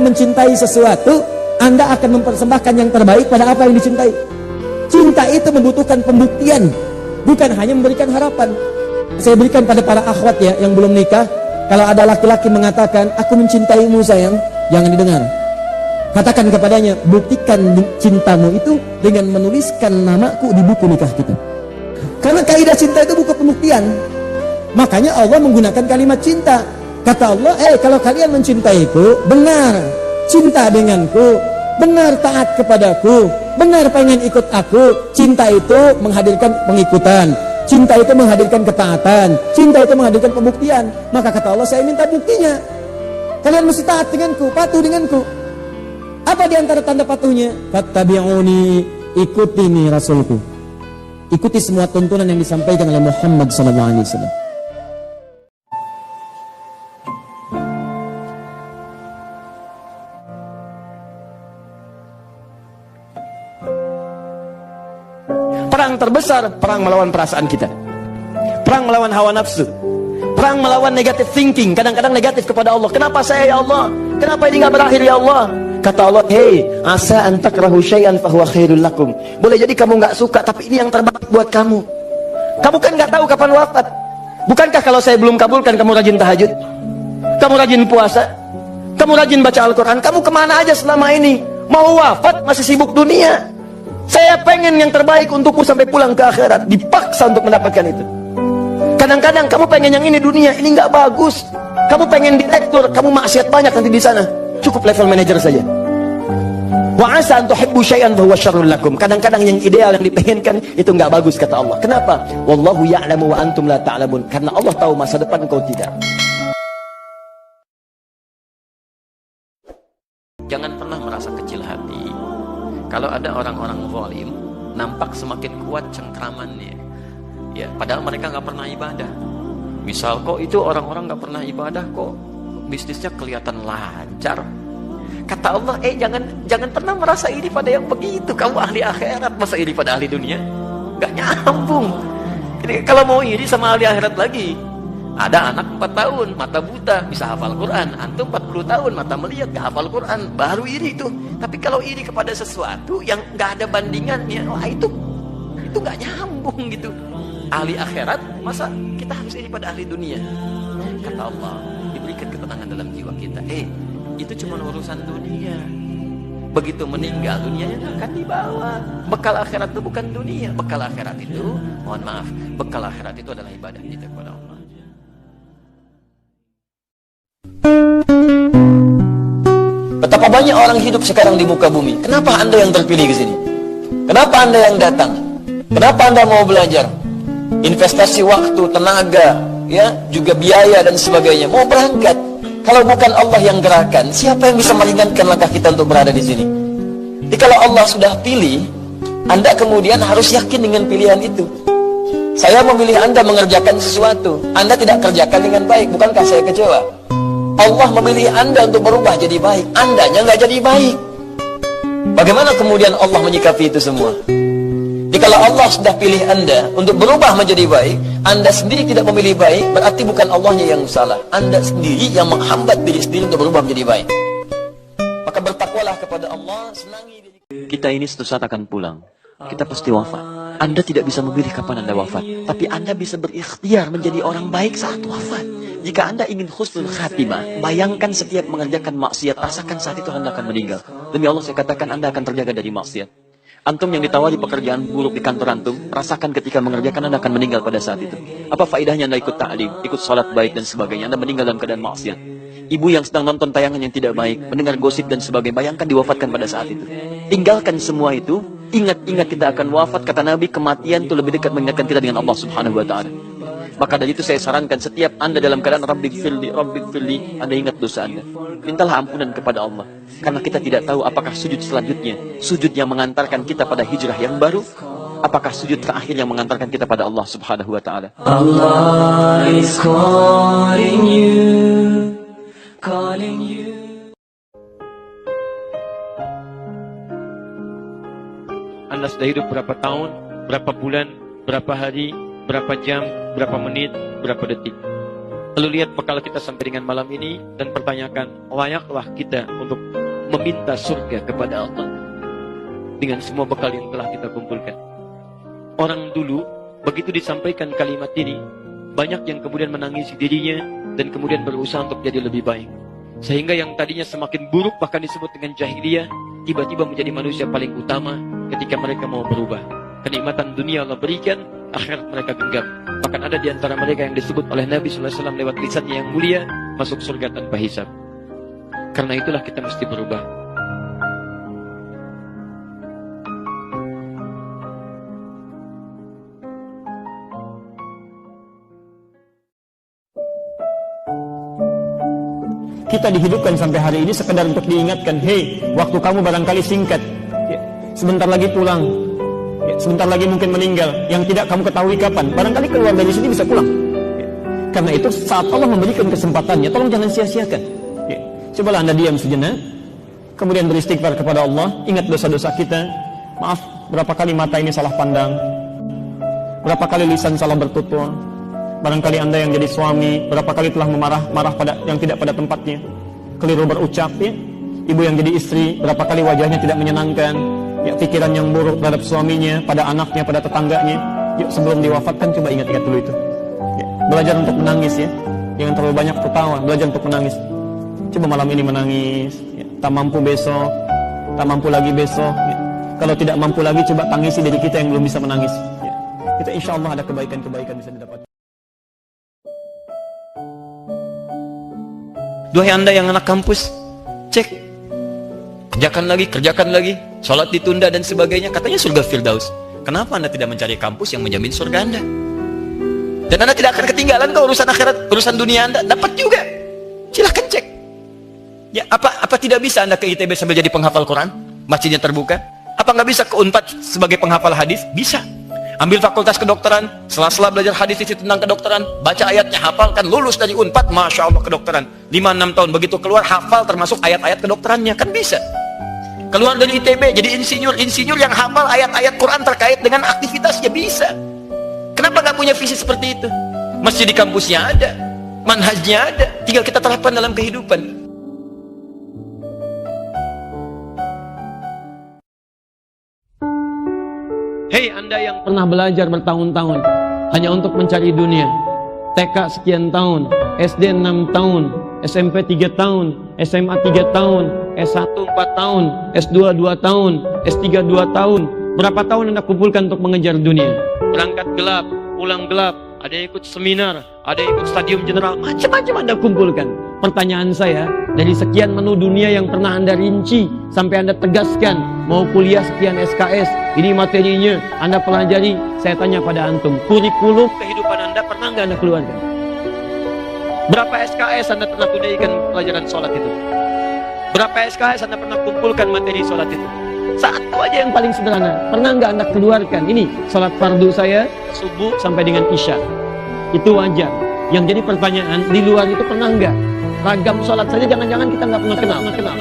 mencintai sesuatu, Anda akan mempersembahkan yang terbaik pada apa yang dicintai. Cinta itu membutuhkan pembuktian, bukan hanya memberikan harapan. Saya berikan pada para akhwat ya yang belum nikah, kalau ada laki-laki mengatakan, aku mencintaimu sayang, jangan didengar. Katakan kepadanya, buktikan cintamu itu dengan menuliskan namaku di buku nikah kita. Karena kaidah cinta itu buku pembuktian. Makanya Allah menggunakan kalimat cinta. Kata Allah, kalau kalian mencintaiku, benar cinta denganku, benar taat kepadaku, benar pengen ikut aku. Cinta itu menghadirkan pengikutan, cinta itu menghadirkan ketaatan, cinta itu menghadirkan pembuktian. Maka kata Allah, saya minta buktinya. Kalian mesti taat denganku, patuh denganku. Apa di antara tanda patuhnya? Fattabi'uni, ikuti nih Rasulku. Ikuti semua tuntunan yang disampaikan oleh Muhammad SAW. Perang terbesar, perang melawan perasaan kita, perang melawan hawa nafsu, perang melawan negative thinking. Kadang-kadang negatif kepada Allah. Kenapa saya ya Allah? Kenapa ini gak berakhir ya Allah? Kata Allah, asa an takrahu syai'an fahuwa khairul lakum. Boleh jadi kamu gak suka, tapi ini yang terbaik buat kamu. Kamu kan gak tahu kapan wafat. Bukankah kalau saya belum kabulkan, kamu rajin tahajud, kamu rajin puasa, kamu rajin baca Al-Quran, kamu kemana aja selama ini? Mau wafat masih sibuk dunia. Saya pengen yang terbaik untukmu sampai pulang ke akhirat. Dipaksa untuk mendapatkan itu. Kadang-kadang kamu pengen yang ini dunia, ini nggak bagus. Kamu pengen direktur, kamu maksiat banyak nanti di sana. Cukup level manajer saja. Wa asa an tuhibbu syai'an fa huwa syarrul lakum. Kadang-kadang yang ideal yang dipengenkan itu nggak bagus kata Allah. Kenapa? Wallahu ya'lamu wa antum la ta'lamun. Karena Allah tahu masa depan kau tidak. Jangan pernah merasa kecil hati. Kalau ada orang-orang zalim, nampak semakin kuat cengkramannya. Ya, padahal mereka nggak pernah ibadah. Misal kok itu orang-orang nggak pernah ibadah, kok bisnisnya kelihatan lancar. Kata Allah, jangan pernah merasa iri pada yang begitu. Kamu ahli akhirat, masa iri pada ahli dunia? Nggak nyambung. Jadi, kalau mau iri sama ahli akhirat lagi, ada anak 4 tahun, mata buta, bisa hafal Quran. Antum 40 tahun, mata melihat, gak hafal Quran. Baru iri itu. Tapi kalau iri kepada sesuatu yang gak ada bandingannya, wah itu gak nyambung gitu. Ahli akhirat, masa kita harus iri pada ahli dunia? Kata Allah, diberikan ketenangan dalam jiwa kita. Itu cuma urusan dunia. Begitu meninggal, dunianya akan dibawa. Bekal akhirat itu bukan dunia. Bekal akhirat itu, mohon maaf, bekal akhirat itu adalah ibadah kita kepada Allah. Betapa banyak orang hidup sekarang di muka bumi. Kenapa Anda yang terpilih ke sini? Kenapa Anda yang datang? Kenapa Anda mau belajar? Investasi waktu, tenaga, ya, juga biaya dan sebagainya. Mau berangkat. Kalau bukan Allah yang gerakan, siapa yang bisa meringankan langkah kita untuk berada di sini? Jadi kalau Allah sudah pilih, Anda kemudian harus yakin dengan pilihan itu. Saya memilih Anda mengerjakan sesuatu, Anda tidak kerjakan dengan baik, bukankah saya kecewa? Allah memilih Anda untuk berubah jadi baik, Andanya nggak jadi baik. Bagaimana kemudian Allah menyikapi itu semua? Jadi kalau Allah sudah pilih Anda untuk berubah menjadi baik, Anda sendiri tidak memilih baik, berarti bukan Allahnya yang salah. Anda sendiri yang menghambat diri sendiri untuk berubah menjadi baik. Maka bertakwalah kepada Allah, senangi diri. Kita ini suatu saat akan pulang. Kita pasti wafat. Anda tidak bisa memilih kapan Anda wafat, tapi Anda bisa berikhtiar menjadi orang baik saat wafat. Jika Anda ingin husnul khatimah, bayangkan setiap mengerjakan maksiat, rasakan saat itu Anda akan meninggal. Demi Allah saya katakan Anda akan terjaga dari maksiat. Antum yang ditawari pekerjaan buruk di kantor antum, rasakan ketika mengerjakan Anda akan meninggal pada saat itu. Apa faedahnya Anda ikut ta'lim, ikut salat baik dan sebagainya, Anda meninggal dalam keadaan maksiat. Ibu yang sedang nonton tayangan yang tidak baik, mendengar gosip dan sebagainya, bayangkan diwafatkan pada saat itu. Tinggalkan semua itu, ingat-ingat kita akan wafat. Kata Nabi, kematian itu lebih dekat mengingatkan kita dengan Allah Subhanahu wa ta'ala. Maka dari itu saya sarankan setiap Anda dalam keadaan Rabbighfirli, Anda ingat dosa Anda. Mintalah ampunan kepada Allah. Karena kita tidak tahu apakah sujud selanjutnya, sujud yang mengantarkan kita pada hijrah yang baru, apakah sujud terakhir yang mengantarkan kita pada Allah Subhanahu wa ta'ala. Allah is calling you, calling you. Anda sudah hidup berapa tahun, berapa bulan, berapa hari, berapa jam, berapa menit, berapa detik. Lalu lihat bekal kita sampai dengan malam ini dan pertanyakan, layaklah kita untuk meminta surga kepada Allah dengan semua bekal yang telah kita kumpulkan. Orang dulu begitu disampaikan kalimat ini, banyak yang kemudian menangisi dirinya dan kemudian berusaha untuk jadi lebih baik. Sehingga yang tadinya semakin buruk bahkan disebut dengan jahiliyah, tiba-tiba menjadi manusia paling utama ketika mereka mau berubah. Kenikmatan dunia Allah berikan, akhirat mereka genggam. Bahkan ada di antara mereka yang disebut oleh Nabi SAW lewat lisannya yang mulia, masuk surga tanpa hisab. Karena itulah kita mesti berubah. Kita dihidupkan sampai hari ini sekedar untuk diingatkan, hei, waktu kamu barangkali singkat, ya, sebentar lagi pulang, ya, sebentar lagi mungkin meninggal, yang tidak kamu ketahui kapan, barangkali keluar dari sini bisa pulang. Ya. Karena itu saat Allah memberikan kesempatannya, tolong jangan sia-siakan. Ya. Cobalah Anda diam sejenak, kemudian beristighfar kepada Allah, ingat dosa-dosa kita, maaf, berapa kali mata ini salah pandang, berapa kali lisan salah bertutur. Barangkali Anda yang jadi suami, berapa kali telah marah pada yang tidak pada tempatnya, keliru berucap, ya. Ibu yang jadi istri, berapa kali wajahnya tidak menyenangkan, ya, pikiran yang buruk terhadap suaminya, pada anaknya, pada tetangganya. Yuk, sebelum diwafatkan coba ingat-ingat dulu itu. Ya. Belajar untuk menangis, ya. Jangan terlalu banyak tertawa, belajar untuk menangis. Coba malam ini menangis, ya. Tak mampu besok, tak mampu lagi besok, ya. Kalau tidak mampu lagi, coba tangisi diri kita yang belum bisa menangis, ya. Itu insya Allah ada kebaikan-kebaikan bisa didapat. Duhai Anda yang anak kampus, cek, kerjakan lagi, sholat ditunda dan sebagainya, katanya surga Firdaus. Kenapa Anda tidak mencari kampus yang menjamin surga Anda? Dan Anda tidak akan ketinggalan kalau urusan akhirat, urusan dunia Anda dapat juga. Silahkan cek. Ya, apa tidak bisa Anda ke ITB sambil jadi penghafal Quran? Masjidnya terbuka. Apa nggak bisa ke Unpad sebagai penghafal hadis? Bisa. Ambil fakultas kedokteran, setelah belajar hadis isi tentang kedokteran, baca ayatnya, hafalkan, lulus dari Unpad, Masya Allah kedokteran. 5-6 tahun, begitu keluar, hafal termasuk ayat-ayat kedokterannya, kan bisa. Keluar dari ITB, jadi insinyur yang hafal ayat-ayat Quran terkait dengan aktivitasnya, bisa. Kenapa nggak punya visi seperti itu? Masjid di kampusnya ada, manhajnya ada, tinggal kita terapkan dalam kehidupan. Hei Anda yang pernah belajar bertahun-tahun hanya untuk mencari dunia, TK sekian tahun, SD 6 tahun, SMP 3 tahun, SMA 3 tahun, S1 4 tahun, S2 2 tahun, S3 2 tahun. Berapa tahun Anda kumpulkan untuk mengejar dunia? Berangkat gelap, pulang gelap, ada yang ikut seminar, ada yang ikut stadium general, macam-macam Anda kumpulkan. Pertanyaan saya, dari sekian menu dunia yang pernah Anda rinci sampai Anda tegaskan, mau kuliah sekian SKS, ini materinya Anda pelajari, saya tanya pada antum, kurikulum kehidupan Anda pernah nggak Anda keluarkan? Berapa SKS Anda pernah tunaikan pelajaran sholat itu? Berapa SKS Anda pernah kumpulkan materi sholat itu? Satu aja yang paling sederhana, pernah nggak Anda keluarkan? Ini sholat fardu saya subuh sampai dengan isya, itu wajar. Yang jadi pertanyaan, di luar itu pernah nggak? Ragam sholat saja jangan-jangan kita nggak pernah kenal.